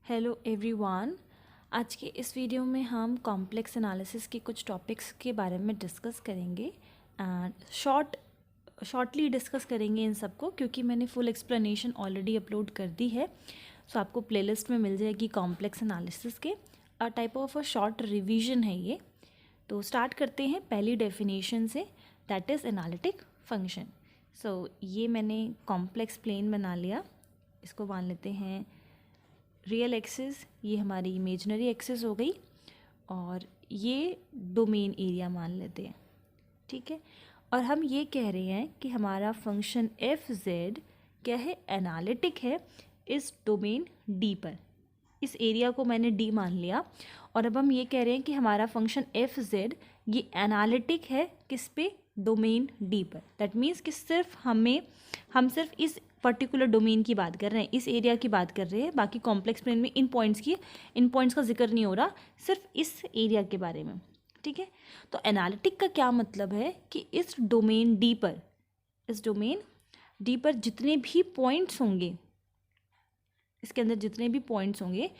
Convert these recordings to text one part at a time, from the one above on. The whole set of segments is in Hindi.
Hello everyone. आज के इस वीडियो में हम कॉम्प्लेक्स एनालिसिस के कुछ टॉपिक्स के बारे में डिस्कस करेंगे एंड शॉर्टली डिस्कस करेंगे इन सबको, क्योंकि मैंने फुल एक्सप्लेनेशन ऑलरेडी अपलोड कर दी है। सो आपको प्लेलिस्ट में मिल जाएगी कॉम्प्लेक्स एनालिसिस के। A type of a short revision है ये। तो स्टार्ट करते हैं पहली डेफिनेशन से, दैट इज़ एनालिटिक फंक्शन। सो ये मैंने कॉम्प्लेक्स प्लेन बना लिया, इसको मान लेते हैं रियल एक्सिस, ये हमारी इमेजनरी एक्सिस हो गई, और ये डोमेन एरिया मान लेते हैं, ठीक है। और हम ये कह रहे हैं कि हमारा फंक्शन एफ जेड क्या है, एनालिटिक है इस डोमेन डी पर। इस एरिया को मैंने डी मान लिया, और अब हम ये कह रहे हैं कि हमारा फंक्शन एफ जेड ये एनालिटिक है किस पे, डोमेन डी पर। दैट मीन्स कि हम सिर्फ इस पर्टिकुलर डोमेन की बात कर रहे हैं, इस एरिया की बात कर रहे हैं। बाकी कॉम्प्लेक्स प्लेन में इन पॉइंट्स का जिक्र नहीं हो रहा, सिर्फ इस एरिया के बारे में, ठीक है। तो एनालिटिक का क्या मतलब है कि इस डोमेन डी पर जितने भी पॉइंट्स होंगे, इसके अंदर जितने भी पॉइंट्स होंगे,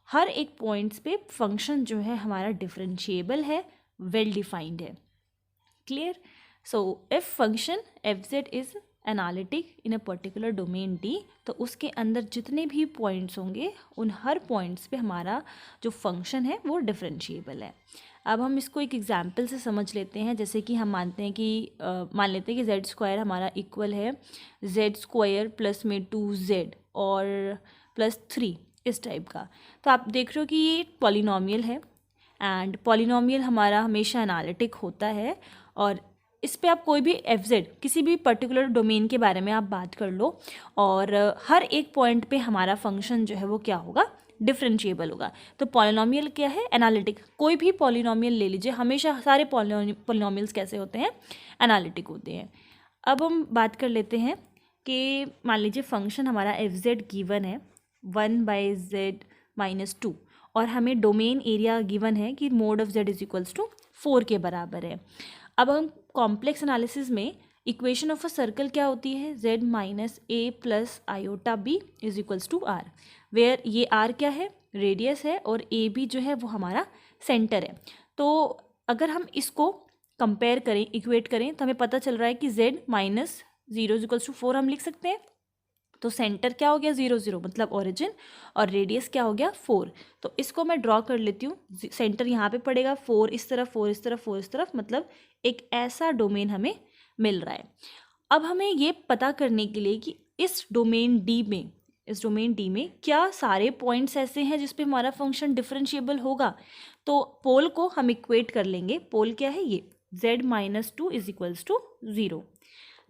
हर एक पॉइंट्स पे फंक्शन जो है हमारा डिफरेंशिएबल है, वेल डिफाइंड है। Clear? So if function f z is analytic in a particular domain D, तो उसके अंदर जितने भी पॉइंट्स होंगे उन हर पॉइंट्स पे हमारा जो फंक्शन है वो डिफरेंशिएबल है। अब हम इसको एक एग्जांपल से समझ लेते हैं। जैसे कि हम मान लेते हैं कि जेड स्क्वायर हमारा इक्वल है जेड स्क्वायर प्लस में 2z और प्लस 3, इस टाइप का। तो आप देख रहे हो कि ये पॉलिनॉमियल है, एंड पॉलिनॉमियल हमारा हमेशा एनालिटिक होता है। और इस पे आप कोई भी एफ जेड किसी भी पर्टिकुलर डोमेन के बारे में आप बात कर लो, और हर एक पॉइंट पे हमारा फंक्शन जो है वो क्या होगा, डिफरेंशिएबल होगा। तो पॉलिनॉमियल क्या है, एनालिटिक। कोई भी पॉलिनॉमियल ले लीजिए, हमेशा सारे पॉलिनॉमियल्स कैसे होते हैं, एनालिटिक होते हैं। अब हम बात कर लेते हैं कि मान लीजिए फंक्शन हमारा एफ जेड गिवन है 1/z-2, और हमें डोमेन एरिया गिवन है कि mod of z is equals to 4 के बराबर है। अब हम कॉम्प्लेक्स एनालिसिस में इक्वेशन ऑफ अ सर्कल क्या होती है, z minus a plus iota b is equals to r, where ये r क्या है, रेडियस है, और a b जो है वो हमारा सेंटर है। तो अगर हम इसको कंपेयर करें, इक्वेट करें, तो हमें पता चल रहा है कि z minus 0 is equals to 4 हम लिख सकते हैं। तो सेंटर क्या हो गया, 0 0 मतलब ओरिजिन, और रेडियस क्या हो गया 4। तो इसको मैं ड्रॉ कर लेती हूँ। सेंटर यहाँ पे पड़ेगा, 4 इस तरफ, 4 इस तरफ, 4 इस तरफ, मतलब एक ऐसा डोमेन हमें मिल रहा है। अब हमें ये पता करने के लिए कि इस डोमेन डी में क्या सारे पॉइंट्स ऐसे हैं जिस पे हमारा फंक्शन डिफरेंशिएबल होगा। तो पोल को हम इक्वेट कर लेंगे। पोल क्या है, ये z minus 2 is equals to 0।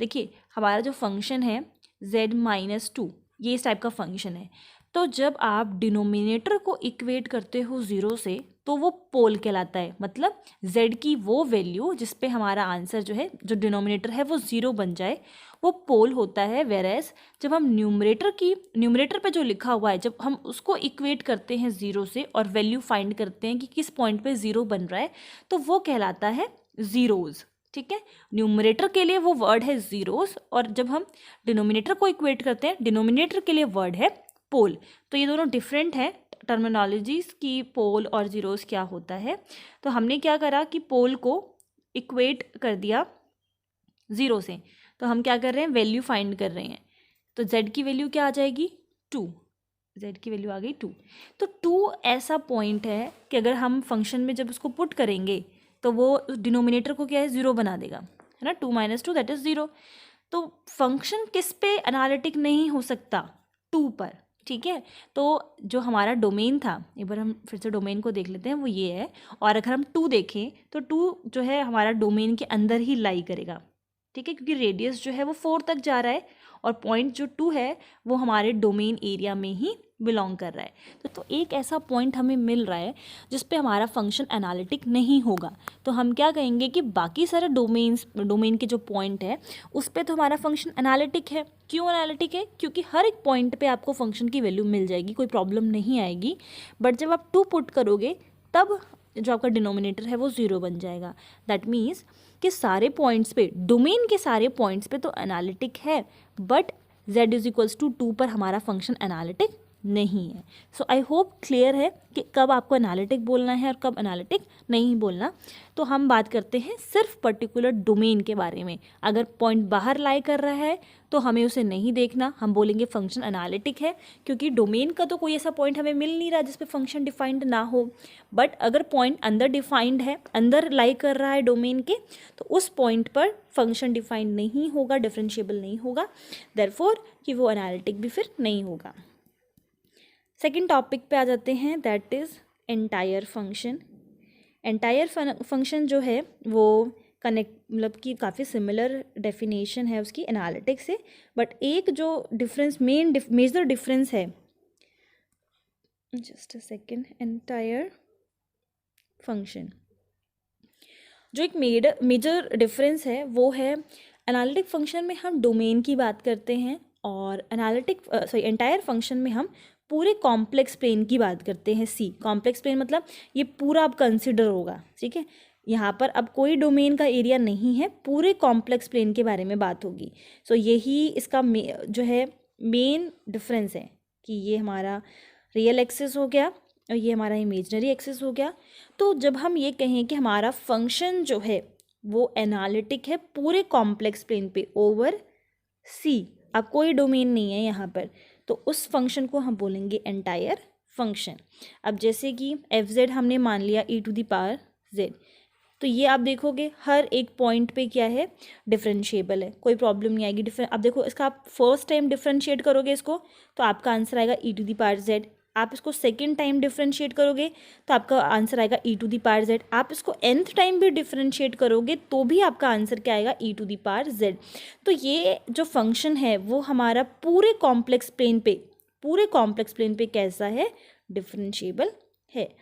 देखिए हमारा जो फंक्शन है z माइनस 2, ये इस टाइप का फंक्शन है। तो जब आप डिनोमिनेटर को इक्वेट करते हो 0 से, तो वो पोल कहलाता है। मतलब z की वो वैल्यू जिस पे हमारा आंसर जो है, जो डिनोमिनेटर है वो 0 बन जाए, वो पोल होता है। वेरएस जब हम न्यूमरेटर पे जो लिखा हुआ है, जब हम उसको इक्वेट करते हैं 0 से और वैल्यू फाइंड करते हैं कि किस पॉइंट पे 0 बन रहा है, तो वो कहलाता है जीरोज़, ठीक है। न्यूमरेटर के लिए वो वर्ड है जीरोस, और जब हम डिनोमिनेटर को इक्वेट करते हैं, डिनोमिनेटर के लिए वर्ड है पोल। तो ये दोनों डिफरेंट हैं टर्मिनोलॉजीज की, पोल और जीरोस क्या होता है। तो हमने क्या करा कि पोल को इक्वेट कर दिया 0 से, तो हम क्या कर रहे हैं, वैल्यू फाइंड कर रहे हैं। तो z की वैल्यू क्या आ जाएगी, 2। z की वैल्यू आ गई 2। तो 2 ऐसा पॉइंट है कि अगर हम फंक्शन में जब उसको पुट करेंगे, तो वो डिनोमिनेटर को क्या है, 0 बना देगा, है ना। 2 माइनस 2 दैट इज 0। तो फंक्शन किस पे एनालिटिक नहीं हो सकता, 2 पर, ठीक है। तो जो हमारा डोमेन था, एक बार हम फिर से डोमेन को देख लेते हैं, वो ये है। और अगर हम 2 देखें तो 2 जो है हमारा डोमेन के अंदर ही लाई करेगा, ठीक है, क्योंकि रेडियस जो है वो 4 तक जा रहा है, और पॉइंट जो 2 है वो हमारे डोमेन एरिया में ही बिलोंग कर रहा है। तो एक ऐसा पॉइंट हमें मिल रहा है जिस पे हमारा फंक्शन एनालिटिक नहीं होगा, तो हम क्या कहेंगे कि बाकी सारे डोमेन के जो पॉइंट है उस पे तो हमारा फंक्शन एनालिटिक है। क्यों एनालिटिक है, क्योंकि हर एक पॉइंट पे आपको फंक्शन की वैल्यू मिल जाएगी, कोई प्रॉब्लम नहीं आएगी। बट जब आप 2 पुट करोगे, तब जो आपका डिनोमिनेटर है वो 0 बन जाएगा। दैट मीन्स कि सारे पॉइंट्स पे, डोमेन के सारे पॉइंट्स पे तो एनालिटिक है, but z is equals to 2 पर हमारा फंक्शन एनालिटिक नहीं है। सो आई होप क्लियर है कि कब आपको एनालिटिक बोलना है और कब एनालिटिक नहीं बोलना। तो हम बात करते हैं सिर्फ पर्टिकुलर डोमेन के बारे में। अगर पॉइंट बाहर लाई कर रहा है तो हमें उसे नहीं देखना, हम बोलेंगे फंक्शन एनालिटिक है, क्योंकि डोमेन का तो कोई ऐसा पॉइंट हमें मिल नहीं रहा जिस पे फंक्शन डिफाइंड ना हो। बट अगर पॉइंट अंदर डिफाइंड है, अंदर लाई कर रहा है डोमेन के, तो उस पॉइंट पर फंक्शन डिफाइंड नहीं होगा, डिफरेंशिएबल नहीं होगा, देयरफॉर कि वो एनालिटिक भी फिर नहीं होगा। सेकेंड टॉपिक पे आ जाते हैं, that is entire function. Entire function जो है वो कनेक्ट मतलब कि काफ़ी सिमिलर डेफिनेशन है उसकी एनालिटिक से, बट एक जो डिफरेंस मेजर डिफरेंस है, just a second, entire function जो एक मेजर डिफरेंस है वो है, एनालिटिक फंक्शन में हम डोमेन की बात करते हैं और एंटायर फंक्शन में हम पूरे कॉम्प्लेक्स प्लेन की बात करते हैं। सी कॉम्प्लेक्स प्लेन मतलब ये पूरा अब कंसिडर होगा, ठीक है। यहाँ पर अब कोई डोमेन का एरिया नहीं है, पूरे कॉम्प्लेक्स प्लेन के बारे में बात होगी। सो यही इसका जो है मेन डिफरेंस है कि ये हमारा रियल एक्सिस हो गया और ये हमारा इमेजनरी एक्सिस हो गया। तो जब हम ये कहें कि हमारा फंक्शन जो है वो एनालिटिक है पूरे कॉम्प्लेक्स प्लेन पे ओवर सी, अब कोई डोमेन नहीं है यहाँ पर, तो उस फंक्शन को हम बोलेंगे एंटायर फंक्शन। अब जैसे कि एफ जेड हमने मान लिया e⁻z, तो ये आप देखोगे हर एक पॉइंट पे क्या है, डिफरेंशिएबल है, कोई प्रॉब्लम नहीं आएगी। अब देखो इसका आप फर्स्ट टाइम डिफरेंशिएट करोगे इसको तो आपका आंसर आएगा e⁻z। आप इसको सेकेंड टाइम डिफरेंशिएट करोगे तो आपका आंसर आएगा e⁻z। आप इसको nth टाइम भी डिफरेंशिएट करोगे तो भी आपका आंसर क्या आएगा, e⁻z। तो ये जो फंक्शन है वो हमारा पूरे कॉम्प्लेक्स प्लेन पे कैसा है, डिफरेंशिएबल है।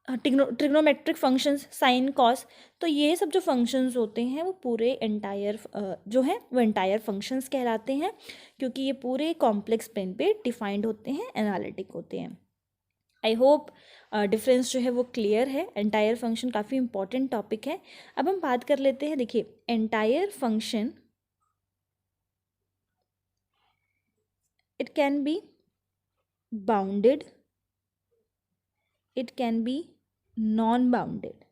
ट्रिग्नोमेट्रिक फंक्शंस साइन कॉस, तो ये सब जो फंक्शंस होते हैं वो पूरे एंटायर जो है वो एंटायर फंक्शंस कहलाते हैं, क्योंकि ये पूरे कॉम्प्लेक्स प्लेन पे डिफाइंड होते हैं, एनालिटिक होते हैं। आई होप डिफरेंस जो है वो क्लियर है। एंटायर फंक्शन काफ़ी इंपॉर्टेंट टॉपिक है। अब हम बात कर लेते हैं, देखिए entire function it can be bounded, it can be non bounded.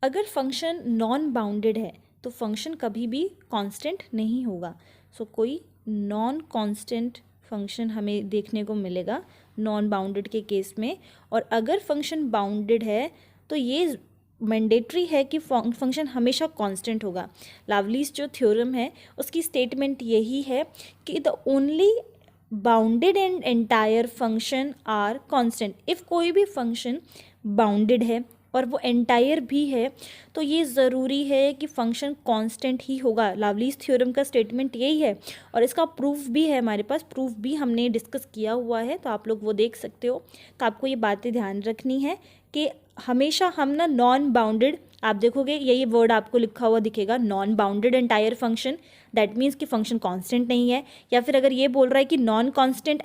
अगर फंक्शन नॉन बाउंडेड है तो फंक्शन कभी भी कांस्टेंट नहीं होगा। सो कोई नॉन कांस्टेंट फंक्शन हमें देखने को मिलेगा नॉन बाउंडेड के केस में। और अगर फंक्शन बाउंडेड है तो ये मैंडेटरी है कि फंक्शन हमेशा कांस्टेंट होगा। लावलीज जो थ्योरम है उसकी स्टेटमेंट यही है कि the only bounded and entire function are constant. If कोई भी फंक्शन बाउंडेड है और वो एंटायर भी है तो ये ज़रूरी है कि फंक्शन कांस्टेंट ही होगा। लावलीज थ्योरम का स्टेटमेंट यही है और इसका प्रूफ भी है हमारे पास, प्रूफ भी हमने डिस्कस किया हुआ है, तो आप लोग वो देख सकते हो। तो आपको ये बातें ध्यान रखनी है कि हमेशा हम ना नॉन बाउंडेड, आप देखोगे यही वर्ड आपको लिखा हुआ दिखेगा, non bounded entire function, that means कि फंक्शन कांस्टेंट नहीं है। या फिर अगर ये बोल रहा है कि नॉन कांस्टेंट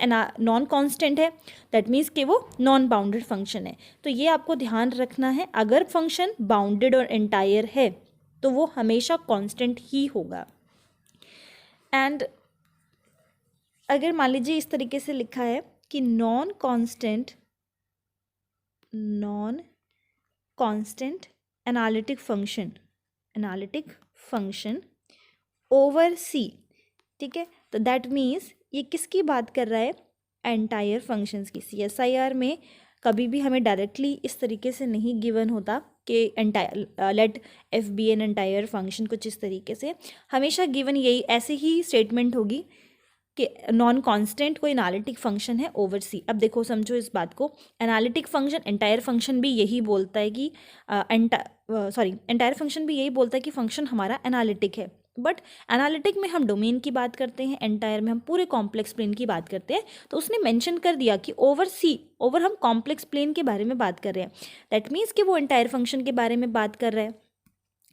है, दैट मीन्स कि वो नॉन बाउंडेड फंक्शन है। तो ये आपको ध्यान रखना है, अगर फंक्शन बाउंडेड और एंटायर है तो वो हमेशा कांस्टेंट ही होगा। एंड अगर मान लीजिए इस तरीके से लिखा है कि non constant analytic function over C, ठीक है, तो दैट मीन्स ये किसकी बात कर रहा है, एंटायर फंक्शंस की। CSIR में कभी भी हमें डायरेक्टली इस तरीके से नहीं गिवन होता कि entire let f be an entire function, कुछ इस तरीके से हमेशा गिवन यही ऐसे ही स्टेटमेंट होगी कि नॉन कांस्टेंट कोई एनालिटिक फंक्शन है ओवर सी। अब देखो समझो इस बात को, एनालिटिक फंक्शन एंटायर फंक्शन भी यही बोलता है कि एंटायर फंक्शन भी यही बोलता है कि फंक्शन हमारा एनालिटिक है। बट एनालिटिक में हम डोमेन की बात करते हैं, एंटायर में हम पूरे कॉम्प्लेक्स प्लेन की बात करते हैं। तो उसने मेंशन कर दिया कि ओवर हम कॉम्प्लेक्स प्लेन के बारे में बात कर रहे हैं, दैट मीन्स कि वो एंटायर फंक्शन के बारे में बात कर रहा है।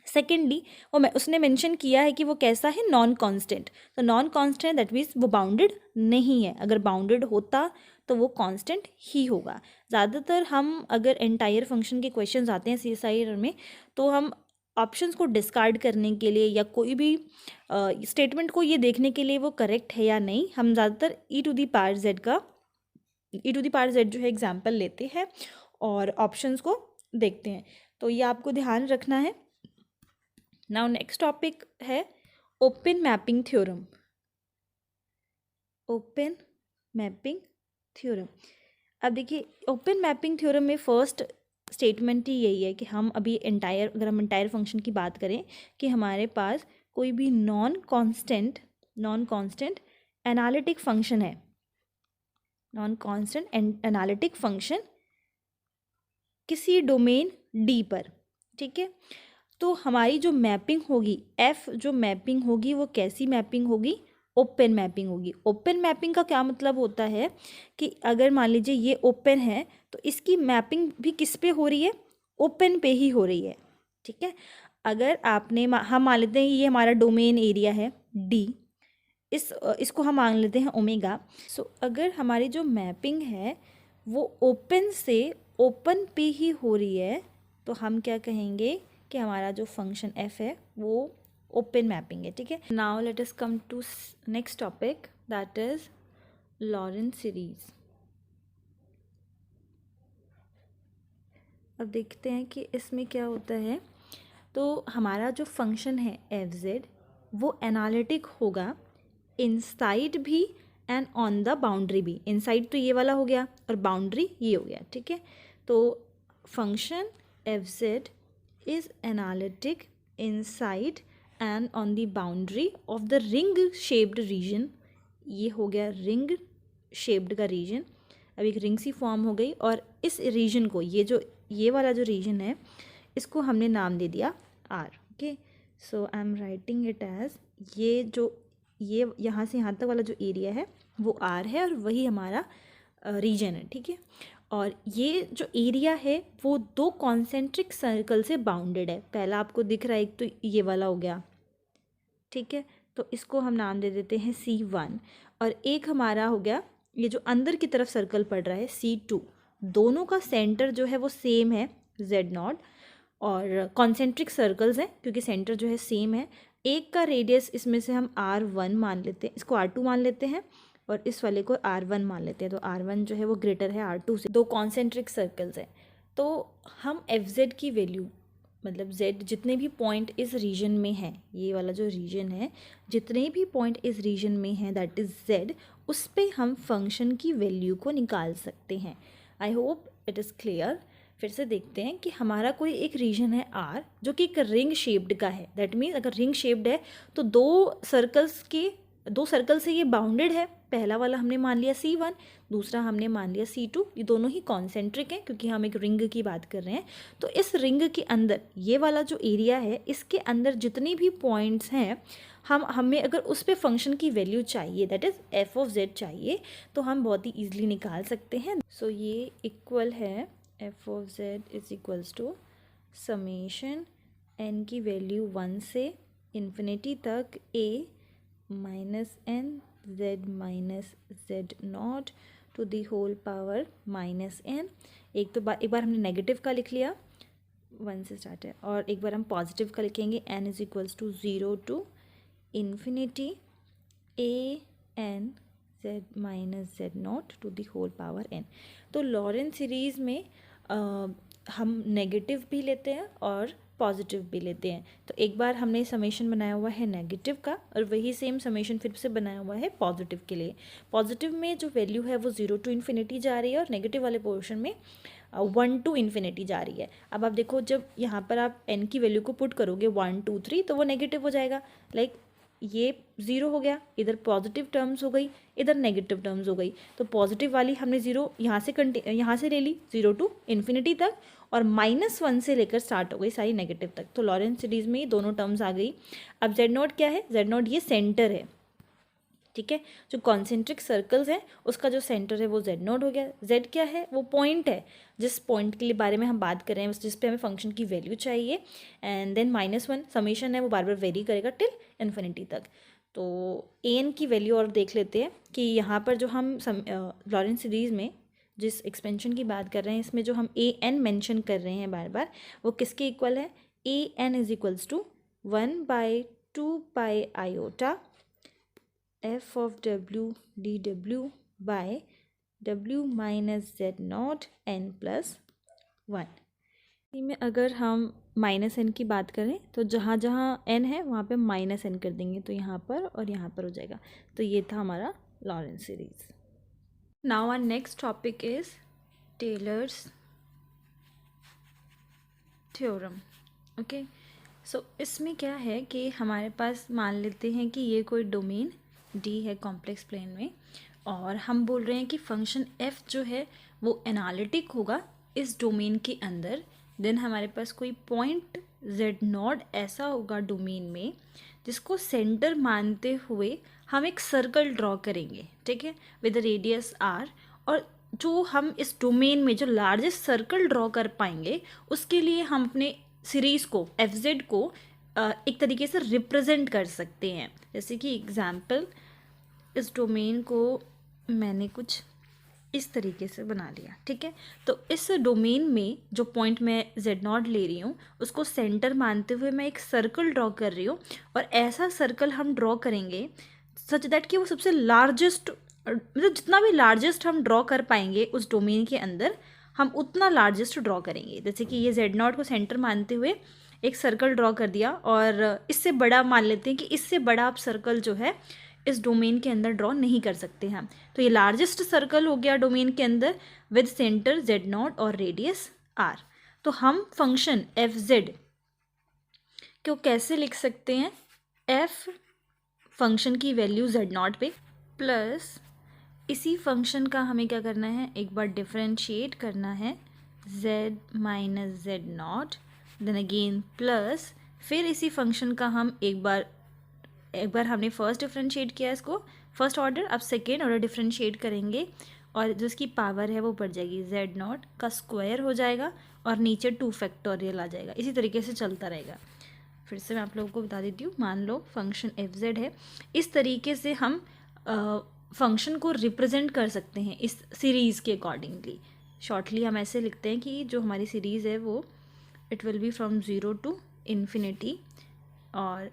सेकेंडली उसने मेंशन किया है कि वो कैसा है, नॉन कांस्टेंट। तो नॉन कांस्टेंट दैट मीन्स वो बाउंडेड नहीं है, अगर बाउंडेड होता तो वो कांस्टेंट ही होगा। ज़्यादातर हम अगर एंटायर फंक्शन के क्वेश्चंस आते हैं CSIR में तो हम ऑप्शंस को डिस्कार्ड करने के लिए या कोई भी स्टेटमेंट को ये देखने के लिए वो करेक्ट है या नहीं, हम ज़्यादातर ई टू दी पावर जेड जो है एग्जाम्पल लेते हैं और ऑप्शंस को देखते हैं। तो ये आपको ध्यान रखना है। नाउ नेक्स्ट टॉपिक है open mapping theorem. Open mapping theorem, अब देखिए ओपन मैपिंग थ्योरम में फर्स्ट स्टेटमेंट ही यही है कि हम अभी अगर हम एंटायर फंक्शन की बात करें कि हमारे पास कोई भी नॉन कांस्टेंट एनालिटिक फंक्शन है, नॉन कांस्टेंट एनालिटिक फंक्शन किसी डोमेन डी पर, ठीक है। तो हमारी जो मैपिंग होगी एफ, जो मैपिंग होगी वो कैसी मैपिंग होगी, ओपन मैपिंग होगी। ओपन मैपिंग का क्या मतलब होता है कि अगर मान लीजिए ये ओपन है तो इसकी मैपिंग भी किस पे हो रही है, ओपन पे ही हो रही है, ठीक है। अगर हम मान लेते हैं ये हमारा डोमेन एरिया है डी, इसको हम मान लेते हैं ओमेगा। सो अगर हमारी जो मैपिंग है वो ओपन से ओपन पे ही हो रही है तो हम क्या कहेंगे कि हमारा जो फंक्शन एफ है वो ओपन मैपिंग है, ठीक है। Now let us come to next topic, that is Laurent series. अब देखते हैं कि इसमें क्या होता है। तो हमारा जो फंक्शन है एफ जेड वो एनालिटिक होगा इनसाइड भी एंड ऑन द बाउंड्री भी। इनसाइड तो ये वाला हो गया और बाउंड्री ये हो गया, ठीक है। तो function f z is analytic inside and on the boundary of the ring shaped region. ये हो गया रिंग शेप्ड का रीजन, अब एक रिंग सी फॉर्म हो गई और इस रीजन को ये वाला जो रीजन है इसको हमने नाम दे दिया R, okay. So I am writing it as ये यहाँ से यहाँ तक वाला जो एरिया है वो आर है और वही हमारा रीजन है, ठीक है। और ये जो एरिया है वो दो कॉन्सेंट्रिक सर्कल से बाउंडेड है। पहला आपको दिख रहा है एक तो ये वाला हो गया, ठीक है, तो इसको हम नाम दे देते हैं C1 और एक हमारा हो गया ये जो अंदर की तरफ सर्कल पड़ रहा है C2। दोनों का सेंटर जो है वो सेम है Z0 और कॉन्सेंट्रिक सर्कल्स हैं क्योंकि सेंटर जो है सेम है। एक का रेडियस इसमें से हम R1 मान लेते हैं, इसको R2 मान लेते हैं और इस वाले को R1 मान लेते हैं। तो R1 जो है वो ग्रेटर है R2 से। दो कॉन्सेंट्रिक सर्कल्स हैं तो हम FZ की वैल्यू मतलब Z जितने भी पॉइंट इस रीजन में है, ये वाला जो रीजन है जितने भी पॉइंट इस रीजन में है दैट इज़ Z, उस पे हम फंक्शन की वैल्यू को निकाल सकते हैं। I hope it is clear. फिर से देखते हैं कि हमारा कोई एक रीजन है R जो कि एक रिंग शेप्ड का है। दैट मीन्स अगर रिंग शेप्ड है तो दो सर्कल से ये बाउंडेड है। पहला वाला हमने मान लिया C1, दूसरा हमने मान लिया C2। ये दोनों ही कॉन्सेंट्रिक हैं क्योंकि हम एक रिंग की बात कर रहे हैं। तो इस रिंग के अंदर ये वाला जो एरिया है इसके अंदर जितने भी पॉइंट्स हैं हमें अगर उस पे फंक्शन की वैल्यू चाहिए that is F of Z चाहिए तो हम बहुत ही ईजिली निकाल सकते हैं। सो ये इक्वल है f of z is equals to summation n की वैल्यू 1 से इन्फिनिटी तक a minus n z minus Z not to the whole power minus n. एक बार हमने नेगेटिव का लिख लिया 1 से स्टार्ट है और एक बार हम पॉजिटिव का लिखेंगे n is equals to 0 to infinity a n z minus Z not to the whole power n। तो लॉरेंट सीरीज़ में हम नेगेटिव भी लेते हैं और पॉजिटिव भी लेते हैं। तो एक बार हमने समेशन बनाया हुआ है नेगेटिव का और वही सेम समेशन फिर से बनाया हुआ है पॉजिटिव के लिए। पॉजिटिव में जो वैल्यू है वो 0 टू इन्फिनिटी जा रही है और नेगेटिव वाले पोर्शन में 1 टू इन्फिनिटी जा रही है। अब आप देखो जब यहाँ पर आप n की वैल्यू को पुट करोगे 1 2 3 तो वो नेगेटिव हो जाएगा। लाइक ये 0 हो गया, इधर पॉजिटिव टर्म्स हो गई, इधर नेगेटिव टर्म्स हो गई। तो पॉजिटिव वाली हमने 0 यहाँ से ले ली 0 टू इन्फिनिटी तक और -1 से लेकर स्टार्ट हो गई सारी नेगेटिव तक। तो लॉरेंट सीरीज़ में ये दोनों टर्म्स आ गई। अब जेड नॉट क्या है, जेड नॉट ये सेंटर है, ठीक है। जो कॉन्सेंट्रिक सर्कल्स हैं उसका जो सेंटर है वो जेड नॉट हो गया। जेड क्या है, वो पॉइंट है जिस पॉइंट के लिए बारे में हम बात कर रहे हैं जिस पे हमें फंक्शन की वैल्यू चाहिए। एंड देन -1 समेशन है वो बार बार वेरी करेगा टिल इन्फिनिटी तक। तो एन की वैल्यू और देख लेते हैं कि यहाँ पर जो हम लॉरेंट सीरीज़ में जिस एक्सपेंशन की बात कर रहे हैं इसमें जो हम ए एन मैंशन कर रहे हैं बार बार वो किसके इक्वल है, A N is equals to 1/2 iota F of W D W by W minus Z not N plus 1। इसी में अगर हम माइनस एन की बात करें तो जहाँ जहाँ एन है वहाँ पे माइनस एन कर देंगे, तो यहाँ पर और यहाँ पर हो जाएगा। तो ये था हमारा Laurent series. Now our next topic is Taylor's theorem. Okay, so इसमें क्या है कि हमारे पास मान लेते हैं कि ये कोई डोमेन डी है कॉम्प्लेक्स प्लेन में, और हम बोल रहे हैं कि फंक्शन एफ जो है वो एनालिटिक होगा इस डोमेन के अंदर। देन हमारे पास कोई पॉइंट जेड नॉट ऐसा होगा डोमेन में जिसको सेंटर मानते हुए हम एक सर्कल ड्रॉ करेंगे, ठीक है, विद रेडियस आर। और जो हम इस डोमेन में जो लार्जेस्ट सर्कल ड्रॉ कर पाएंगे उसके लिए हम अपने सीरीज़ को एफ जेड को एक तरीके से रिप्रेजेंट कर सकते हैं। जैसे कि एग्जाम्पल, इस डोमेन को मैंने कुछ इस तरीके से बना लिया, ठीक है। तो इस डोमेन में जो पॉइंट मैं जेड नॉट ले रही हूँ उसको सेंटर मानते हुए मैं एक सर्कल ड्रॉ कर रही हूँ, और ऐसा सर्कल हम ड्रॉ करेंगे सच दैट कि वो सबसे लार्जेस्ट, मतलब जितना भी लार्जेस्ट हम ड्रॉ कर पाएंगे उस डोमेन के अंदर हम उतना लार्जेस्ट ड्रॉ करेंगे। जैसे कि ये जेड नॉट को सेंटर मानते हुए एक सर्कल ड्रॉ कर दिया, और इससे बड़ा मान लेते हैं कि इससे बड़ा आप सर्कल जो है इस डोमेन के अंदर ड्रॉ नहीं कर सकते हैं। तो ये लार्जेस्ट सर्कल हो गया डोमेन के अंदर विद सेंटर जेड नॉट और रेडियस आर। तो हम फंक्शन एफ जेड को कैसे लिख सकते हैं? एफ फंक्शन की वैल्यू जेड नॉट पे प्लस इसी फंक्शन का हमें क्या करना है, एक बार डिफरेंशिएट करना है z minus Z not, then again plus फिर इसी फंक्शन का हम एक बार हमने फर्स्ट डिफरेंशिएट किया इसको फर्स्ट ऑर्डर, अब सेकेंड ऑर्डर डिफरेंशिएट करेंगे और जो इसकी पावर है वो बढ़ जाएगी, जेड नॉट का स्क्वायर हो जाएगा और नीचे 2 फैक्टोरियल आ जाएगा। इसी तरीके से चलता रहेगा। फिर से मैं आप लोगों को बता देती हूँ, मान लो फंक्शन एफ जेड है, इस तरीके से हम फंक्शन को रिप्रेजेंट कर सकते हैं इस सीरीज़ के अकॉर्डिंगली। शॉर्टली हम ऐसे लिखते हैं कि जो हमारी सीरीज़ है वो it will be from 0 to infinity, और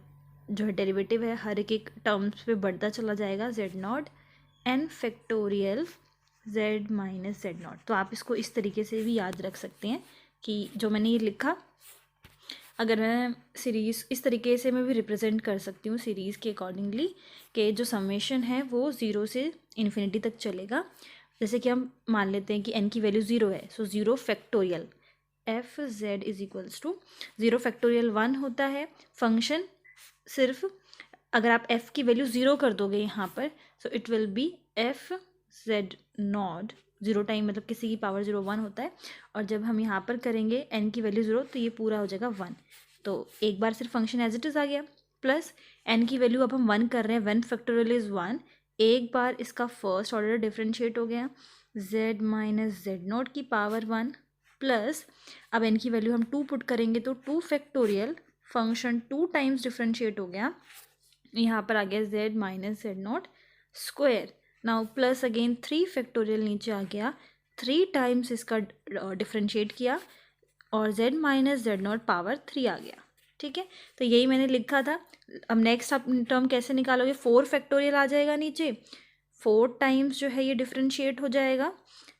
जो है डेरिवेटिव है हर एक टर्म्स पे बढ़ता चला जाएगा, Z not N factorial Z minus Z not. तो आप इसको इस तरीके से भी याद रख सकते हैं कि जो मैंने ये लिखा, अगर मैं सीरीज़ इस तरीके से मैं भी रिप्रेजेंट कर सकती हूँ सीरीज़ के अकॉर्डिंगली कि जो समेशन है वो 0 से इन्फिनिटी तक चलेगा। जैसे कि हम मान लेते हैं कि n की वैल्यू 0 है, so 0 factorial f z is equals to 0 factorial 1 होता है। फंक्शन सिर्फ अगर आप f की वैल्यू 0 कर दोगे यहाँ पर, so it will B F Z not 0 time मतलब किसी की पावर 0 1 होता है, और जब हम यहाँ पर करेंगे n की वैल्यू 0 तो ये पूरा हो जाएगा 1। तो एक बार सिर्फ फंक्शन एज इट इज़ आ गया, प्लस n की वैल्यू अब हम 1 कर रहे हैं, 1 फैक्टोरियल इज़ 1, एक बार इसका फर्स्ट ऑर्डर डिफरेंशिएट हो गया z माइनस जेड नॉट की पावर 1, प्लस अब n की वैल्यू हम 2 पुट करेंगे तो 2 फैक्टोरियल फंक्शन 2 टाइम्स डिफरेंशिएट हो गया, यहाँ पर आ गया z minus Z not square. Now plus again 3 factorial नीचे आ गया, 3 टाइम्स इसका डिफरेंशिएट किया और z minus Z not power 3 आ गया, ठीक है। तो यही मैंने लिखा था। अब नेक्स्ट आप टर्म कैसे निकालोगे, 4 फैक्टोरियल आ जाएगा नीचे, 4 टाइम्स जो है ये डिफरेंशिएट हो जाएगा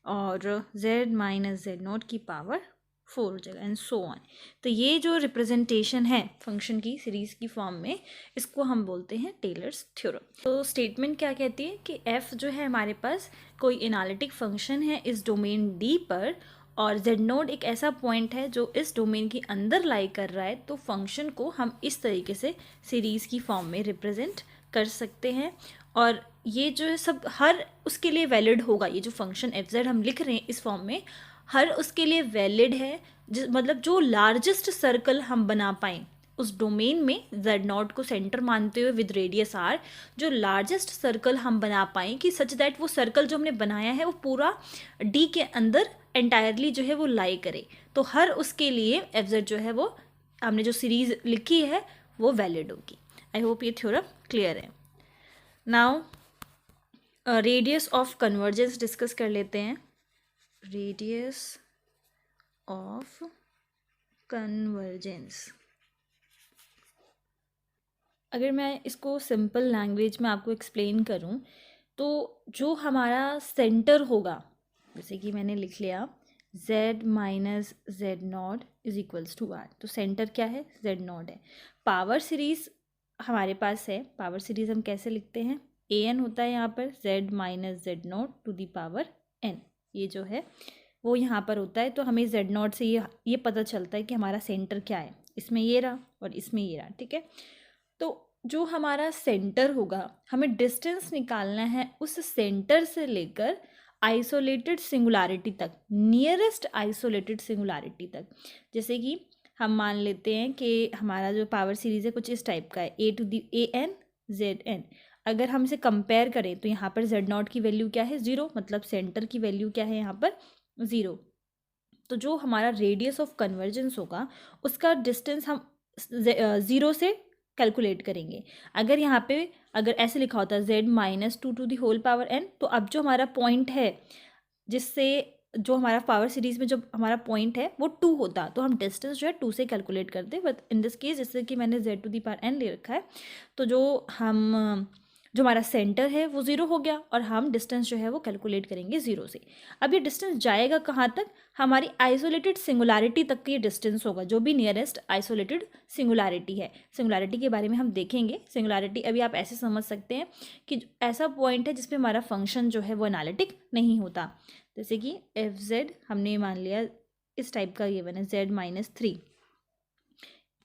और z माइनस जेड नॉट की पावर 4 हो जाएगा एंड सो ऑन। तो ये जो रिप्रेजेंटेशन है फंक्शन की सीरीज़ की फॉर्म में, इसको हम बोलते हैं टेलर्स थ्योरम। तो स्टेटमेंट क्या कहती है कि f जो है हमारे पास कोई एनालिटिक फंक्शन है इस डोमेन D पर, और जेड नोड एक ऐसा पॉइंट है जो इस डोमेन के अंदर लाई कर रहा है, तो फंक्शन को हम इस तरीके से सीरीज़ की फॉर्म में रिप्रेजेंट कर सकते हैं। और ये जो है सब हर उसके लिए वैलिड होगा, ये जो फंक्शन एफ जेड हम लिख रहे हैं इस फॉर्म में हर उसके लिए वैलिड है, मतलब जो लार्जेस्ट सर्कल हम बना पाएँ उस डोमेन में जेड नॉट को सेंटर मानते हुए विद रेडियस आर, जो लार्जेस्ट सर्कल हम बना पाएँ कि सच दैट वो सर्कल जो हमने बनाया है वो पूरा डी के अंदर एंटायरली जो है वो लाई करे, तो हर उसके लिए एफ जेड जो है वो हमने जो सीरीज़ लिखी है वो वैलिड होगी। आई होप ये थ्योरम क्लियर है। Now radius of convergence discuss कर लेते हैं। रेडियस ऑफ कन्वर्जेंस, अगर मैं इसको सिंपल लैंग्वेज में आपको एक्सप्लेन करूं तो जो हमारा सेंटर होगा, जैसे कि मैंने लिख लिया z minus Z not is equals to R, तो सेंटर क्या है, जेड नॉट है। पावर सीरीज हमारे पास है, पावर सीरीज हम कैसे लिखते हैं, ए एन होता है यहाँ पर z minus Z not to the power n, ये जो है वो यहाँ पर होता है। तो हमें जेड नॉट से ये पता चलता है कि हमारा सेंटर क्या है, इसमें ये रहा और इसमें ये रहा, ठीक है। तो जो हमारा सेंटर होगा, हमें डिस्टेंस निकालना है उस सेंटर से लेकर आइसोलेटेड सिंगुलैरिटी तक, नियरेस्ट आइसोलेटेड सिंगुलैरिटी तक। जैसे कि हम मान लेते हैं कि हमारा जो पावर सीरीज है कुछ इस टाइप का है, A to the A N Z N. अगर हम इसे कंपेयर करें तो यहाँ पर जेड नॉट की वैल्यू क्या है, 0, मतलब सेंटर की वैल्यू क्या है यहाँ पर 0। तो जो हमारा रेडियस ऑफ कन्वर्जेंस होगा उसका डिस्टेंस हम 0 से कैलकुलेट करेंगे। अगर यहाँ पे अगर ऐसे लिखा होता है z minus two to the whole power n, तो अब जो हमारा पॉइंट है जिससे जो हमारा पावर सीरीज में जो हमारा पॉइंट है वो 2 होता, तो हम डिस्टेंस जो है 2 से कैलकुलेट करते। बट इन दिस केस जैसे कि मैंने z to the power n ले रखा है, तो जो हमारा सेंटर है वो 0 हो गया और हम डिस्टेंस जो है वो कैलकुलेट करेंगे 0 से। अब ये डिस्टेंस जाएगा कहाँ तक, हमारी आइसोलेटेड सिंगुलैरिटी तक ये डिस्टेंस होगा, जो भी नियरेस्ट आइसोलेटेड सिंगुलैरिटी है। सिंगुलैरिटी के बारे में हम देखेंगे। सिंगुलैरिटी अभी आप ऐसे समझ सकते हैं कि ऐसा पॉइंट है जिसपे हमारा फंक्शन जो है वो एनालिटिक नहीं होता। जैसे कि एफ जेड हमने मान लिया इस टाइप का गिवन है, z माइनस 3,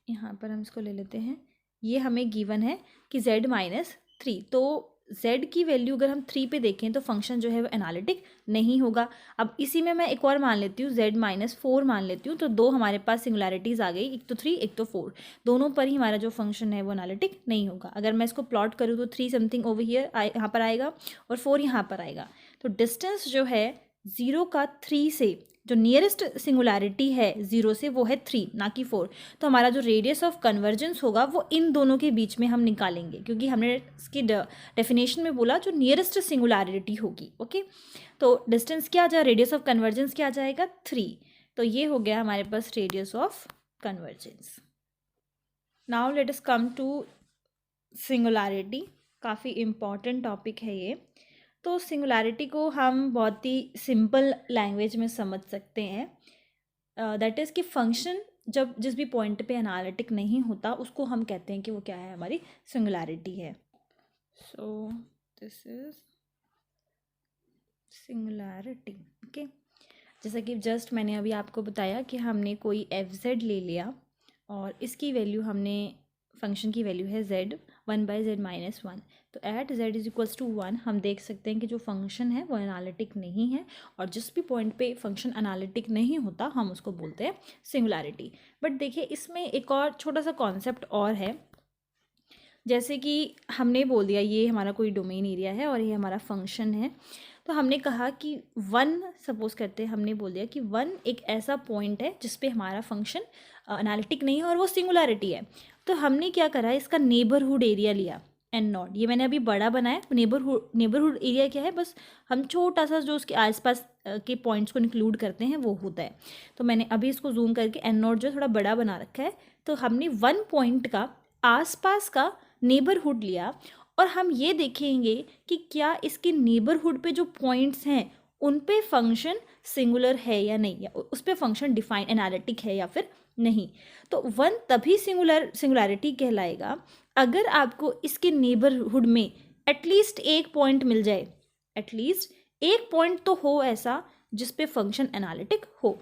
यहाँ पर हम इसको ले लेते हैं, ये हमें गिवन है कि z माइनस 3। तो z की वैल्यू अगर हम 3 पे देखें तो फंक्शन जो है वो एनालिटिक नहीं होगा। अब इसी में मैं एक और मान लेती हूँ, z माइनस 4 मान लेती हूँ, तो 2 हमारे पास सिंगुलैरिटीज़ आ गई, एक तो 3 एक तो 4, दोनों पर ही हमारा जो फंक्शन है वो एनालिटिक नहीं होगा। अगर मैं इसको प्लॉट करूँ तो 3 समथिंग ओवर हियर यहाँ पर आएगा और 4 यहाँ पर आएगा। तो डिस्टेंस जो है 0 का 3 से, जो नियरेस्ट सिंगुलैरिटी है 0 से वो है 3 ना कि 4। तो हमारा जो रेडियस ऑफ कन्वर्जेंस होगा वो इन दोनों के बीच में हम निकालेंगे, क्योंकि हमने इसकी डेफिनेशन में बोला जो नियरेस्ट सिंगुलैरिटी होगी। ओके, तो डिस्टेंस क्या आ जाएगा, रेडियस ऑफ कन्वर्जेंस क्या आ जाएगा 3। तो ये हो गया हमारे पास radius of convergence. Now let us come to singularity, काफ़ी इम्पॉर्टेंट टॉपिक है ये। तो सिंगुलैरिटी को हम बहुत ही सिंपल लैंग्वेज में समझ सकते हैं, दैट इज़ कि फंक्शन जब जिस भी पॉइंट पे एनालिटिक नहीं होता उसको हम कहते हैं कि वो क्या है, हमारी सिंगुलैरिटी है। So this is singularity. Okay, जैसा कि जस्ट मैंने अभी आपको बताया कि हमने कोई एफ जेड ले लिया और इसकी वैल्यू हमने, फंक्शन की वैल्यू है z 1/z माइनस 1, तो at z is equals to 1 हम देख सकते हैं कि जो फंक्शन है वो एनालिटिक नहीं है, और जिस भी पॉइंट पे फंक्शन एनालिटिक नहीं होता हम उसको बोलते हैं सिंगुलैरिटी। बट देखिए इसमें एक और छोटा सा कॉन्सेप्ट और है, जैसे कि हमने बोल दिया ये हमारा कोई डोमेन एरिया है और ये हमारा फंक्शन है, तो हमने कहा कि 1, सपोज करते हैं हमने बोल दिया कि 1 एक ऐसा पॉइंट है जिस पे हमारा फंक्शन एनालिटिक नहीं है और वो सिंगुलैरिटी है। तो हमने क्या करा, इसका नेबरहुड एरिया लिया एंड नॉट, ये मैंने अभी बड़ा बनाया। नेबरहुड एरिया क्या है, बस हम छोटा सा जो उसके आसपास के पॉइंट्स को इंक्लूड करते हैं वो होता है। तो मैंने अभी इसको जूम करके एंड नॉट जो थोड़ा बड़ा बना रखा है, तो हमने 1 पॉइंट का आसपास का नेबरहुड लिया और हम ये देखेंगे कि क्या इसके नेबरहुड पे जो पॉइंट्स हैं उन पे फंक्शन सिंगुलर है या नहीं, या उस पे फंक्शन डिफाइन एनालिटिक है या फिर नहीं। तो 1 तभी सिंगुलैरिटी कहलाएगा अगर आपको इसके नेबरहुड में एटलीस्ट एक पॉइंट मिल जाए, एटलीस्ट एक पॉइंट तो हो ऐसा जिस पे फंक्शन एनालिटिक हो।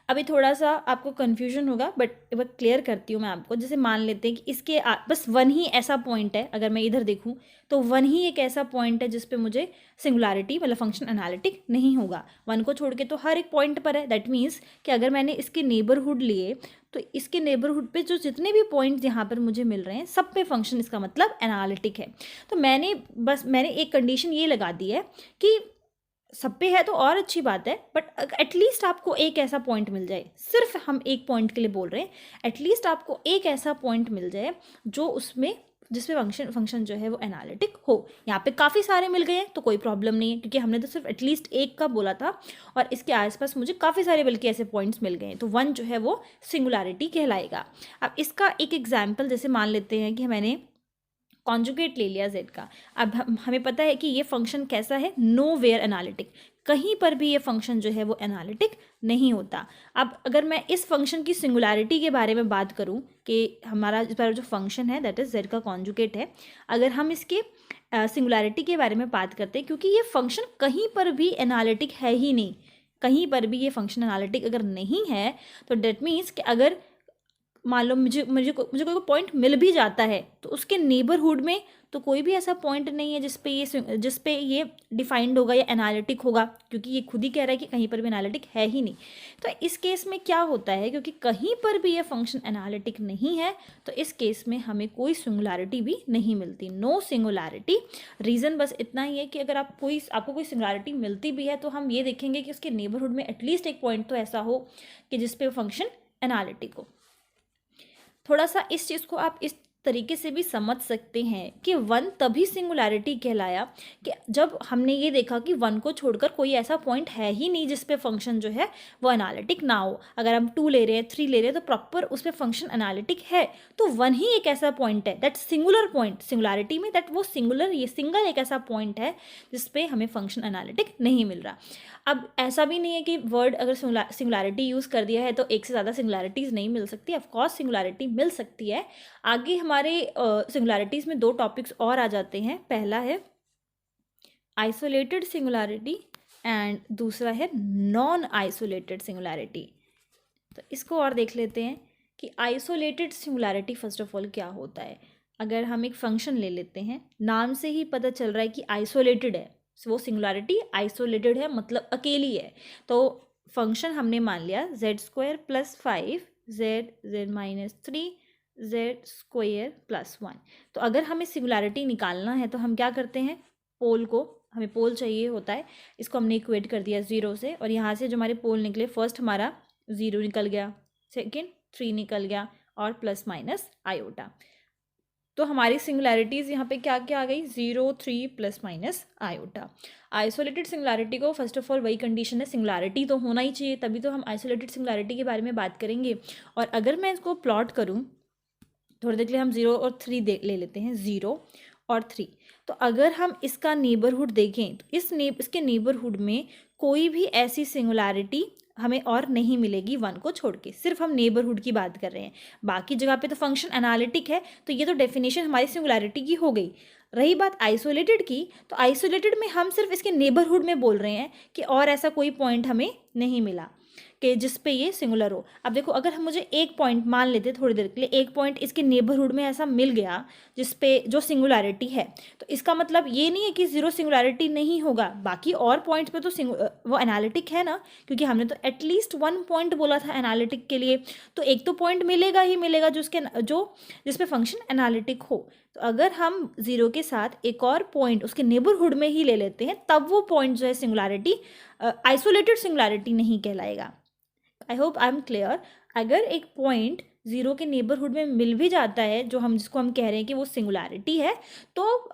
अभी थोड़ा सा आपको कन्फ्यूजन होगा बट एक बार क्लियर करती हूँ मैं आपको। जैसे मान लेते हैं कि इसके बस 1 ही ऐसा पॉइंट है, अगर मैं इधर देखूँ तो 1 ही एक ऐसा पॉइंट है जिस पे मुझे सिंगुलैरिटी मतलब फंक्शन एनालिटिक नहीं होगा। 1 को छोड़ के तो हर एक पॉइंट पर है। दैट मीन्स कि अगर मैंने इसके नेबरहुड लिए तो इसके नेबरहुड पे जो जितने भी पॉइंट्स यहाँ पर मुझे मिल रहे हैं सब पे फंक्शन इसका मतलब एनालिटिक है। तो मैंने एक कंडीशन ये लगा दी है कि सब पे है तो और अच्छी बात है, बट एटलीस्ट आपको एक ऐसा पॉइंट मिल जाए, सिर्फ हम एक पॉइंट के लिए बोल रहे हैं, एटलीस्ट आपको एक ऐसा पॉइंट मिल जाए जो उसमें जिसपे फंक्शन जो है वो एनालिटिक हो। यहाँ पे काफ़ी सारे मिल गए हैं तो कोई प्रॉब्लम नहीं है, क्योंकि हमने तो सिर्फ एटलीस्ट एक का बोला था और इसके आसपास मुझे काफ़ी सारे बल्कि ऐसे पॉइंट्स मिल गए हैं, तो 1 जो है वो सिंगुलैरिटी कहलाएगा। अब इसका एक एग्जाम्पल जैसे मान लेते हैं कि मैंने कॉन्जुगेट ले लिया z का। अब हमें पता है कि ये फंक्शन कैसा है, नो वेयर एनालिटिक, कहीं पर भी ये फंक्शन जो है वो एनालिटिक नहीं होता। अब अगर मैं इस फंक्शन की सिंगुलैरिटी के बारे में बात करूं कि हमारा इस बार जो फंक्शन है दैट इज़ z का कॉन्जुगेट है, अगर हम इसके सिंगुलैरिटी के बारे में बात करते हैं, क्योंकि ये फंक्शन कहीं पर भी एनालिटिक है ही नहीं, कहीं पर भी ये फंक्शन एनालिटिक अगर नहीं है तो डेट मीन्स कि अगर मान लो मुझे कोई पॉइंट मिल भी जाता है तो उसके नेबरहुड में तो कोई भी ऐसा पॉइंट नहीं है जिस पे ये डिफाइंड होगा या एनालिटिक होगा, क्योंकि ये खुद ही कह रहा है कि कहीं पर भी एनालिटिक है ही नहीं। तो इस केस में क्या होता है, क्योंकि कहीं पर भी ये फंक्शन एनालिटिक नहीं है तो इस केस में हमें कोई सिंगुलैरिटी भी नहीं मिलती, नो सिंगुलैरिटी। रीज़न बस इतना ही है कि अगर आपको कोई सिंगुलैरिटी मिलती भी है तो हम ये देखेंगे कि उसके नेबरहुड में एटलीस्ट एक पॉइंट तो ऐसा हो कि जिसपे फंक्शन एनालिटिक हो। थोड़ा सा इस चीज़ को आप इस तरीके से भी समझ सकते हैं कि 1 तभी सिंगुलैरिटी कहलाया कि जब हमने ये देखा कि 1 को छोड़कर कोई ऐसा पॉइंट है ही नहीं जिस पे फंक्शन जो है वो एनालिटिक ना हो। अगर हम 2 ले रहे हैं, 3 ले रहे हैं तो प्रॉपर उस पे फंक्शन एनालिटिक है, तो 1 ही एक ऐसा पॉइंट है दैट सिंगुलर पॉइंट, सिंगुलैरिटी में दैट वो सिंगुलर, ये सिंगल एक ऐसा पॉइंट है जिस पे हमें फंक्शन एनालिटिक नहीं मिल रहा। अब ऐसा भी नहीं है कि वर्ड अगर सिंगुलैरिटी यूज़ कर दिया है तो एक से ज़्यादा सिंगुलैरिटीज़ नहीं मिल सकती, ऑफकोर्स सिंगुलैरिटी मिल सकती है। आगे हमारे सिंगुलैरिटीज़ में 2 टॉपिक्स और आ जाते हैं, पहला है आइसोलेटेड सिंगुलैरिटी एंड दूसरा है नॉन आइसोलेटेड सिंगुलैरिटी। तो इसको और देख लेते हैं कि isolated singularity first of all क्या होता है। अगर हम एक फंक्शन ले लेते हैं, नाम से ही पता चल रहा है कि आइसोलेटेड है, वो सिंगुलैरिटी आइसोलेटेड है मतलब अकेली है। तो फंक्शन हमने मान लिया z² + 5 z-3 z² + 1। तो अगर हमें सिंगुलैरिटी निकालना है तो हम क्या करते हैं, हमें पोल चाहिए होता है, इसको हमने इक्वेट कर दिया 0 से, और यहाँ से जो हमारे पोल निकले, फर्स्ट हमारा 0 निकल गया, सेकेंड 3 निकल गया और प्लस माइनस आयोटा। तो हमारी सिंगुलैरिटीज़ यहाँ पे क्या क्या आ गई, 0, 3 plus minus iota. Isolated singularity को फर्स्ट ऑफ ऑल वही कंडीशन है, सिंगुलैरिटी तो होना ही चाहिए, तभी तो हम आइसोलेटेड सिंगुलैरिटी के बारे में बात करेंगे। और अगर मैं इसको प्लॉट करूँ, थोड़ी देर के लिए हम 0 और 3 ले लेते हैं, 0 और 3। तो अगर हम इसका नेबरहुड देखें तो इसके नेबरहुड में कोई भी ऐसी सिंगुलैरिटी हमें और नहीं मिलेगी 1 को छोड़ के, सिर्फ हम नेबरहुड की बात कर रहे हैं। बाकी जगह पे तो फंक्शन एनालिटिक है, तो ये तो डेफिनेशन हमारी सिंगुलैरिटी की हो गई। रही बात आइसोलेटेड की, तो आइसोलेटेड में हम सिर्फ इसके नेबरहुड में बोल रहे हैं कि और ऐसा कोई पॉइंट हमें नहीं मिला कि जिस पे ये सिंगुलर हो। अब देखो, अगर हम मुझे एक पॉइंट मान लेते थोड़ी देर के लिए, एक पॉइंट इसके नेबरहुड में ऐसा मिल गया जिस पे जो सिंगुलैरिटी है, तो इसका मतलब ये नहीं है कि 0 सिंगुलैरिटी नहीं होगा, बाकी और पॉइंट्स पे तो वो एनालिटिक है ना, क्योंकि हमने तो एटलीस्ट 1 पॉइंट बोला था एनालिटिक के लिए, तो एक तो पॉइंट मिलेगा ही मिलेगा जिस पे फंक्शन एनालिटिक हो। तो अगर हम 0 के साथ एक और पॉइंट उसके नेबरहुड में ही ले लेते हैं, तब वो पॉइंट जो है सिंगुलैरिटी आइसोलेटेड सिंगुलैरिटी नहीं कहलाएगा। I hope I am clear. अगर एक पॉइंट 0 के नेबरहुड में मिल भी जाता है, जिसको हम कह रहे हैं कि वो सिंगुलैरिटी है, तो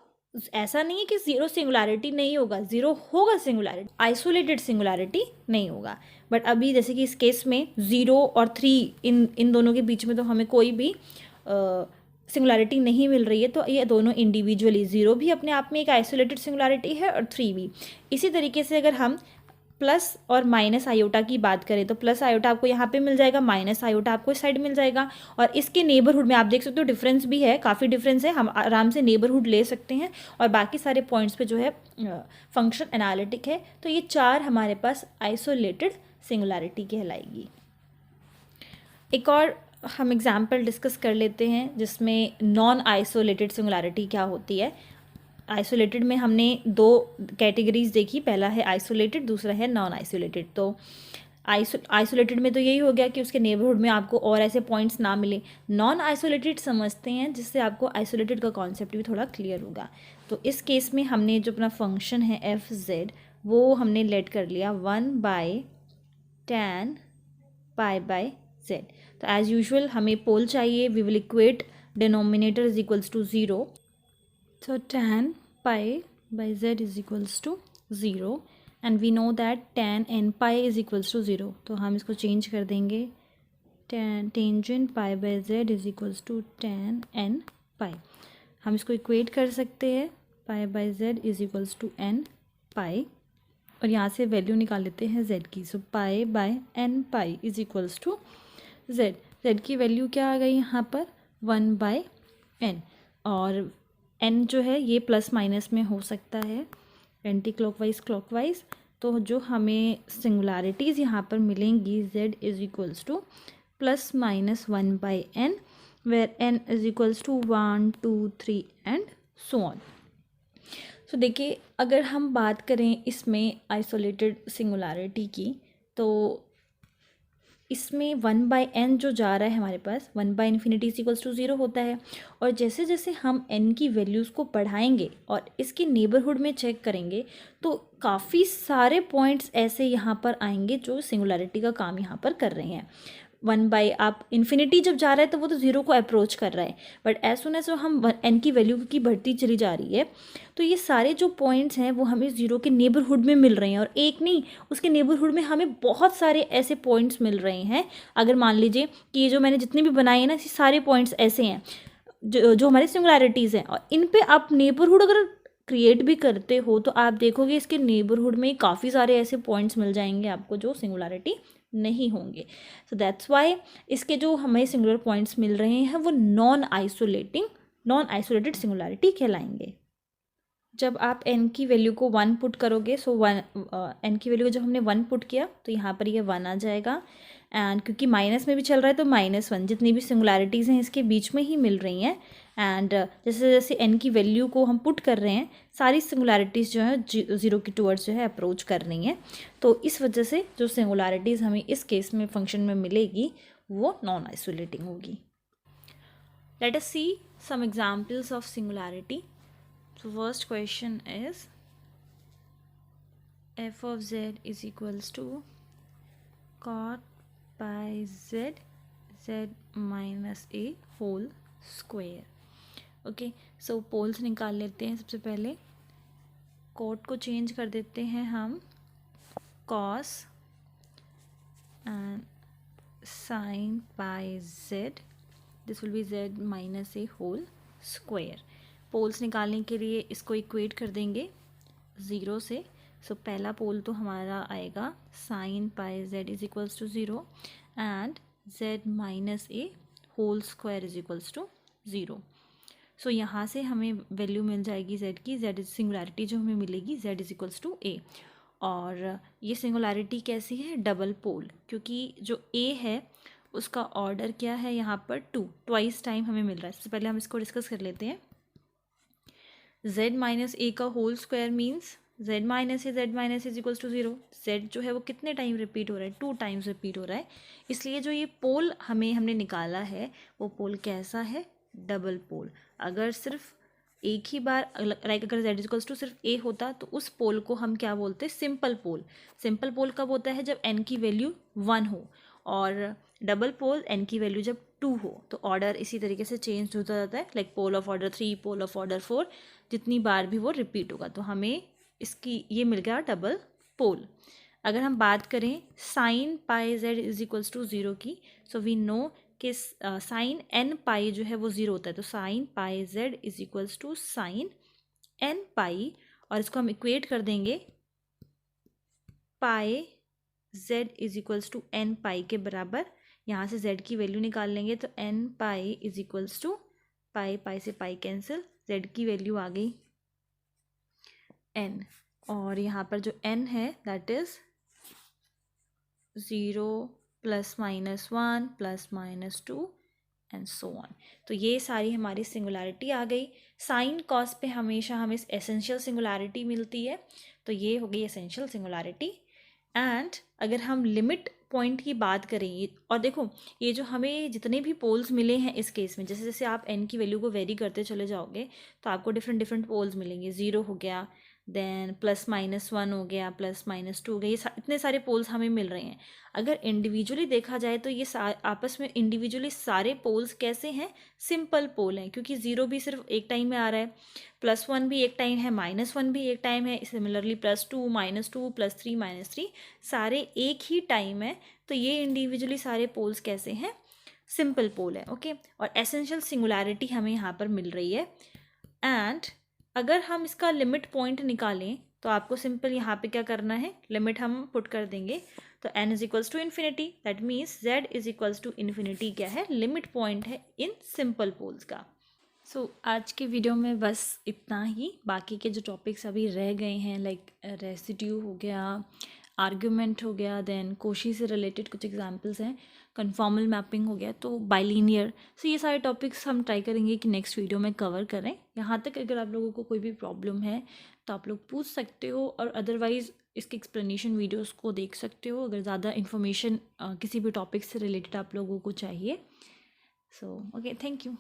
ऐसा नहीं है कि 0 सिंगुलैरिटी नहीं होगा, 0 होगा सिंगुलैरिटी, आइसोलेटेड सिंगुलैरिटी नहीं होगा। बट अभी जैसे कि इस केस में 0 और 3 इन दोनों के बीच में तो हमें कोई भी सिंगुलैरिटी नहीं मिल रही है, तो ये दोनों इंडिविजुअली, 0 भी अपने आप में एक आइसोलेटेड सिंगुलैरिटी है और 3 भी। इसी तरीके से अगर हम प्लस और माइनस आयोटा की बात करें, तो प्लस आयोटा आपको यहाँ पे मिल जाएगा, माइनस आयोटा आपको इस साइड मिल जाएगा, और इसके नेबरहुड में आप देख सकते हो डिफरेंस भी है, काफ़ी डिफरेंस है, हम आराम से नेबरहुड ले सकते हैं, और बाकी सारे पॉइंट्स पे जो है फंक्शन एनालिटिक है। तो ये 4 हमारे पास आइसोलेटेड सिंगुलैरिटी कहलाएगी। एक और हम एग्जाम्पल डिस्कस कर लेते हैं जिसमें नॉन आइसोलेटेड सिंगुलैरिटी क्या होती है। आइसोलेटेड में हमने 2 कैटेगरीज देखी, पहला है आइसोलेटेड, दूसरा है नॉन आइसोलेटेड। तो आइसोलेटेड में तो यही हो गया कि उसके नेबरहुड में आपको और ऐसे पॉइंट्स ना मिले। नॉन आइसोलेटेड समझते हैं जिससे आपको आइसोलेटेड का कॉन्सेप्ट भी थोड़ा क्लियर होगा। तो इस केस में हमने जो अपना फंक्शन है f(z) वो हमने लेट कर लिया 1/tan π/z। तो एज़ यूजुअल हमें पोल चाहिए, we will equate denominator is equals to 0, so tan pi by z is equals to 0 and we know that tan n pi is equals to 0, तो हम इसको चेंज कर देंगे, tan tangent pi by z is equals to tan n pi, हम इसको इक्वेट कर सकते हैं, pi by z is equals to n pi, और यहाँ से वैल्यू निकाल लेते हैं z की, सो pi by n pi is equals to z, z की वैल्यू क्या आ गई यहाँ पर 1 by n, और n जो है ये प्लस माइनस में हो सकता है, एंटी क्लॉकवाइज क्लॉकवाइज, तो जो हमें सिंगुलरिटीज़ यहाँ पर मिलेंगी z is equals to plus minus 1 by n, where n is equals to 1 2 3 and so on. So देखिए, अगर हम बात करें इसमें आइसोलेटेड सिंगुलरिटी की, तो इसमें 1 by n जो जा रहा है हमारे पास 1 by इन्फिनिटी इक्वल्स टू 0 होता है, और जैसे जैसे हम n की वैल्यूज़ को बढ़ाएंगे और इसके नेबरहुड में चेक करेंगे तो काफ़ी सारे पॉइंट्स ऐसे यहाँ पर आएंगे जो सिंगुलरिटी का काम यहाँ पर कर रहे हैं। 1 by आप इन्फिनिटी जब जा रहा है तो वो तो 0 को अप्रोच कर रहा है, बट एज सुन एज हम n की वैल्यू की बढ़ती चली जा रही है तो ये सारे जो पॉइंट्स हैं वो हमें 0 के नेबरहुड में मिल रहे हैं, और एक नहीं उसके नेबरहुड में हमें बहुत सारे ऐसे पॉइंट्स मिल रहे हैं। अगर मान लीजिए कि ये जो मैंने जितने भी बनाए हैं ना, ये सारे पॉइंट्स ऐसे हैं जो हमारी सिंगुलरिटीज़ हैं, और इन पे आप नेबरहुड अगर क्रिएट भी करते हो तो आप देखोगे इसके नेबरहुड में काफ़ी सारे ऐसे पॉइंट्स मिल जाएंगे आपको जो सिंगुलरिटी नहीं होंगे। सो दैट्स वाई इसके जो हमें सिंगुलर पॉइंट्स मिल रहे हैं वो नॉन आइसोलेटेड सिंगुलरिटी कहलाएंगे। जब आप n की वैल्यू को 1 पुट करोगे, सो n की वैल्यू को जब हमने 1 पुट किया तो यहाँ पर ये 1 आ जाएगा, एंड क्योंकि माइनस में भी चल रहा है तो -1, जितनी भी सिंगुलरिटीज़ हैं इसके बीच में ही मिल रही हैं, एंड जैसे जैसे n की वैल्यू को हम पुट कर रहे हैं सारी सिंगुलरिटीज़ जो है 0 की टूवर्ड्स जो है अप्रोच कर रही हैं, तो इस वजह से जो सिंगुलरिटीज़ हमें इस केस में फंक्शन में मिलेगी वो नॉन आइसोलेटिंग होगी। Let us see some examples of singularity. So first question is f of z is equals to cot pi z minus a whole square। Okay, so poles निकाल लेते हैं। सबसे पहले cot को चेंज कर देते हैं हम cos and sin pi z, this will be z minus a whole square। Poles निकालने के लिए इसको इक्वेट कर देंगे 0 से। सो पहला पोल तो हमारा आएगा sine pi z is equals to 0 and z minus a whole square is equals to 0। So यहाँ से हमें वैल्यू मिल जाएगी z की, z सिंगुलरिटी जो हमें मिलेगी z is equals to a, और ये सिंगुलरिटी कैसी है, डबल पोल, क्योंकि जो a है उसका ऑर्डर क्या है यहाँ पर 2, ट्वाइस टाइम हमें मिल रहा है। सबसे पहले हम इसको डिस्कस कर लेते हैं। z माइनस ए का whole square means z minus a is equals to 0। z जो है वो कितने टाइम रिपीट हो रहा है, 2 टाइम्स रिपीट हो रहा है, इसलिए जो ये पोल हमने निकाला है वो पोल कैसा है, डबल पोल। अगर सिर्फ एक ही बार अगर z इक्वल्स टू सिर्फ a होता तो उस पोल को हम क्या बोलते हैं, सिंपल पोल। सिंपल पोल कब होता है, जब n की वैल्यू 1 हो, और डबल पोल n की वैल्यू जब 2 हो। तो ऑर्डर इसी तरीके से चेंज होता जाता है, like pole of order 3, pole of order 4, जितनी बार भी वो रिपीट होगा तो हमें इसकी ये मिल गया डबल पोल। अगर हम बात करें sine pi z is equals to 0 की, सो वी नो कि साइन n पाई जो है वो 0 होता है, तो sine pi z is equals to sine n pi, और इसको हम इक्वेट कर देंगे pi z is equals to n pi के बराबर। यहाँ से z की वैल्यू निकाल लेंगे तो n pi is equals to pi, pi से पाई कैंसिल, z की वैल्यू आ गई n, और यहाँ पर जो n है that is 0 plus minus 1 plus minus 2 and so on. तो ये सारी हमारी सिंगुलरिटी आ गई। साइन कॉस पे हमेशा हमें एसेंशियल सिंगुलरिटी मिलती है, तो ये हो गई एसेंशियल सिंगुलरिटी। एंड अगर हम लिमिट पॉइंट की बात करें, और देखो ये जो हमें जितने भी पोल्स मिले हैं इस केस में, जैसे जैसे आप n की वैल्यू को वेरी करते चले जाओगे तो आपको डिफरेंट पोल्स मिलेंगे। 0 हो गया, देन +-1 हो गया, +-2 हो गया, ये इतने सारे पोल्स हमें मिल रहे हैं। अगर इंडिविजुअली देखा जाए तो ये आपस में इंडिविजुअली सारे पोल्स कैसे हैं, सिंपल पोल हैं, क्योंकि 0 भी सिर्फ एक टाइम में आ रहा है, +1 भी एक टाइम है, -1 भी एक टाइम है, सिमिलरली +2, -2, +3, -3 सारे एक ही टाइम है। तो ये इंडिविजुअली सारे पोल्स कैसे हैं, सिंपल पोल है। ओके, और एसेंशियल सिंगुलैरिटी हमें यहाँ पर मिल रही है। एंड अगर हम इसका लिमिट पॉइंट निकालें तो आपको सिंपल यहाँ पे क्या करना है, लिमिट हम पुट कर देंगे। तो n is equals to infinity, that means z is equals to infinity क्या है, लिमिट पॉइंट है इन सिंपल पोल्स का। सो आज के वीडियो में बस इतना ही। बाकी के जो टॉपिक्स अभी रह गए हैं लाइक रेसिड्यू हो गया, आर्ग्यूमेंट हो गया, देन कोशी से रिलेटेड कुछ एग्जांपल्स हैं, कन्फॉर्मल मैपिंग हो गया, तो बाइलीनियर, सो ये सारे टॉपिक्स हम ट्राई करेंगे कि नेक्स्ट वीडियो में कवर करें। यहाँ तक अगर आप लोगों को कोई भी प्रॉब्लम है तो आप लोग पूछ सकते हो, और अदरवाइज़ इसके एक्सप्लेनेशन वीडियोस को देख सकते हो अगर ज़्यादा इन्फॉर्मेशन किसी भी टॉपिक से रिलेटेड आप लोगों को चाहिए। So okay, thank you.